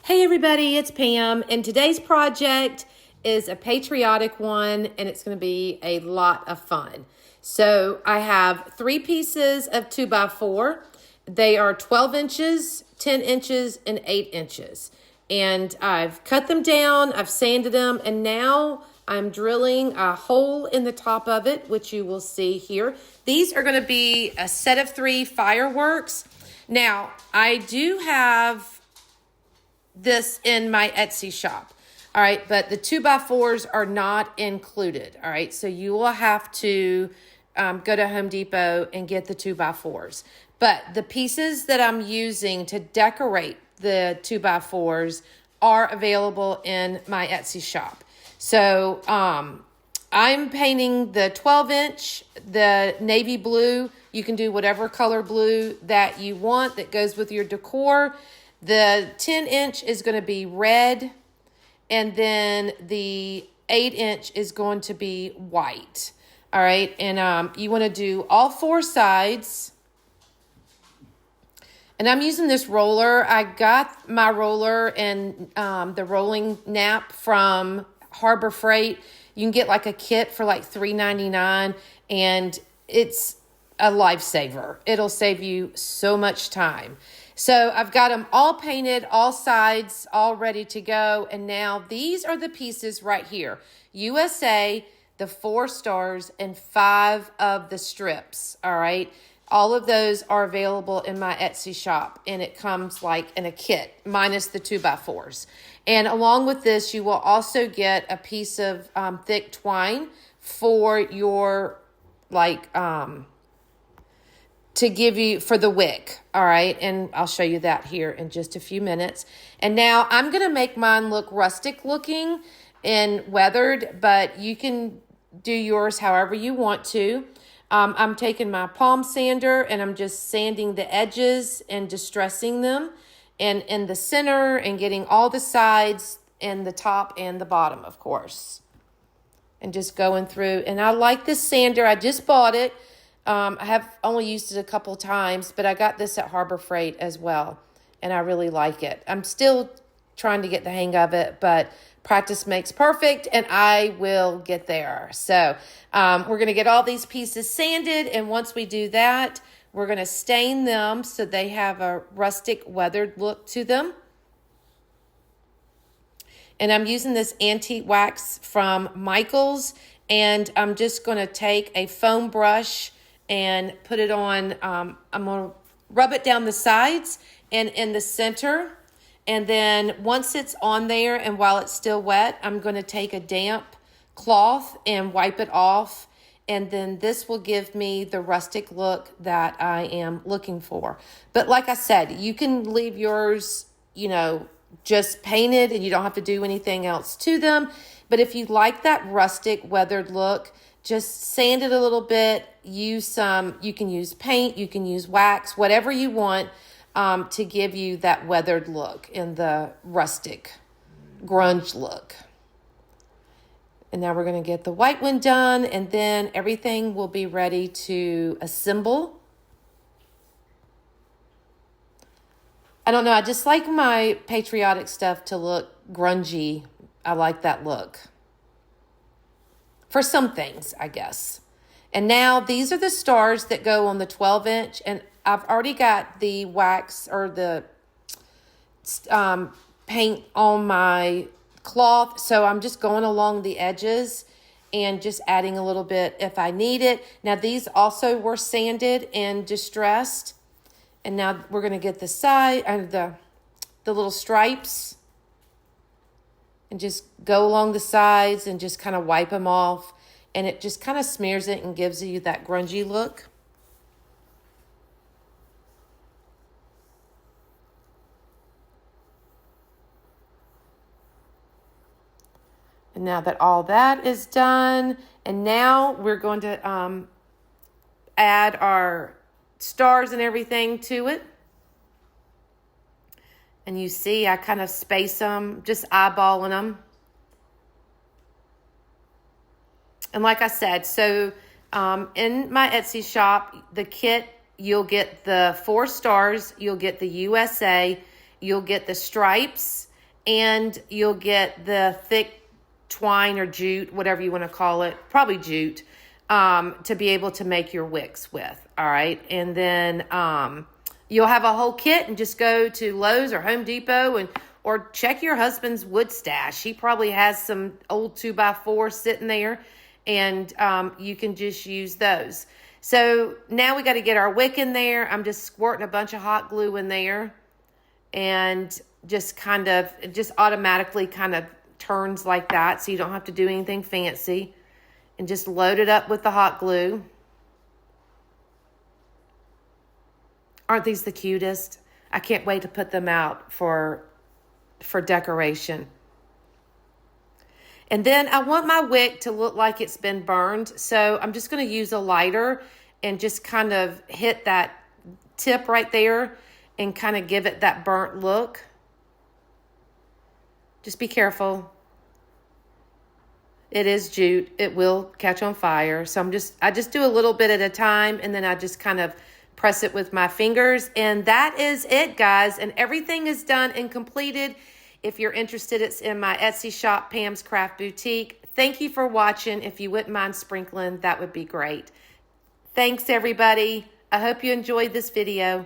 Hey everybody, it's Pam, and today's project is a patriotic one, and it's going to be a lot of fun. So I have 3 pieces of 2x4. They are 12 inches, 10 inches, and 8 inches. And I've cut them down, I've sanded them, and now I'm drilling a hole in the top of it, which you will see here. These are going to be a set of 3 fireworks. Now, I do have this in my Etsy shop. All right, but the 2x4s are not included. All right, so you will have to go to Home Depot and get the 2x4s. But the pieces that I'm using to decorate the 2x4s are available in my Etsy shop. So I'm painting the 12-inch, the navy blue. You can do whatever color blue that you want that goes with your decor. The 10-inch is going to be red, and then the 8-inch is going to be white. All right, and you want to do all 4 sides. And I'm using this roller. I got my roller and the rolling nap from Harbor Freight. You can get like a kit for like $3.99, and it's a lifesaver. It'll save you so much time. So I've got them all painted, all sides, all ready to go. And now these are the pieces right here. USA, the 4 stars, and 5 of the strips, all right? All of those are available in my Etsy shop, and it comes like in a kit, minus the 2x4s. And along with this, you will also get a piece of thick twine for your, to give you for the wick, all right? And I'll show you that here in just a few minutes. And now I'm going to make mine look rustic looking and weathered, but you can do yours however you want to. I'm taking my palm sander and I'm just sanding the edges and distressing them and in the center and getting all the sides and the top and the bottom, of course. And just going through. And I like this sander. I just bought it. I have only used it a couple times, but I got this at Harbor Freight as well, and I really like it. I'm still trying to get the hang of it, but practice makes perfect, and I will get there. So we're going to get all these pieces sanded, and once we do that, we're going to stain them so they have a rustic, weathered look to them. And I'm using this antique wax from Michael's, and I'm just going to take a foam brush and put it on, I'm going to rub it down the sides and in the center. And then once it's on there and while it's still wet, I'm going to take a damp cloth and wipe it off. And then this will give me the rustic look that I am looking for. But like I said, you can leave yours, just painted and you don't have to do anything else to them. But if you like that rustic weathered look, just sand it a little bit, you can use paint, you can use wax, whatever you want to give you that weathered look and the rustic grunge look. And now we're going to get the white one done, and then everything will be ready to assemble. I don't know, I just like my patriotic stuff to look grungy. I like that look. For some things, I guess. And now these are the stars that go on the 12-inch. And I've already got the wax or the paint on my cloth. So I'm just going along the edges and just adding a little bit if I need it. Now these also were sanded and distressed. And now we're going to get the side and the little stripes. And just go along the sides and just kind of wipe them off. And it just kind of smears it and gives you that grungy look. And now that all that is done, and now we're going to add our stars and everything to it. And you see, I kind of space them, just eyeballing them. And like I said, so in my Etsy shop, the kit, you'll get the 4 stars, you'll get the USA, you'll get the stripes, and you'll get the thick twine or jute, whatever you want to call it, probably jute, to be able to make your wicks with. All right. And then you'll have a whole kit, and just go to Lowe's or Home Depot or check your husband's wood stash. He probably has some old 2x4 sitting there, and you can just use those. So now we got to get our wick in there. I'm just squirting a bunch of hot glue in there, and just automatically kind of turns like that, so you don't have to do anything fancy. And just load it up with the hot glue. Aren't these the cutest? I can't wait to put them out for decoration. And then I want my wick to look like it's been burned, so I'm just going to use a lighter and just kind of hit that tip right there and kind of give it that burnt look. Just be careful. It is jute. It will catch on fire. So I just do a little bit at a time, and then I just kind of press it with my fingers. And that is it, guys. And everything is done and completed. If you're interested, it's in my Etsy shop, Pam's Craft Boutique. Thank you for watching. If you wouldn't mind sprinkling, that would be great. Thanks, everybody. I hope you enjoyed this video.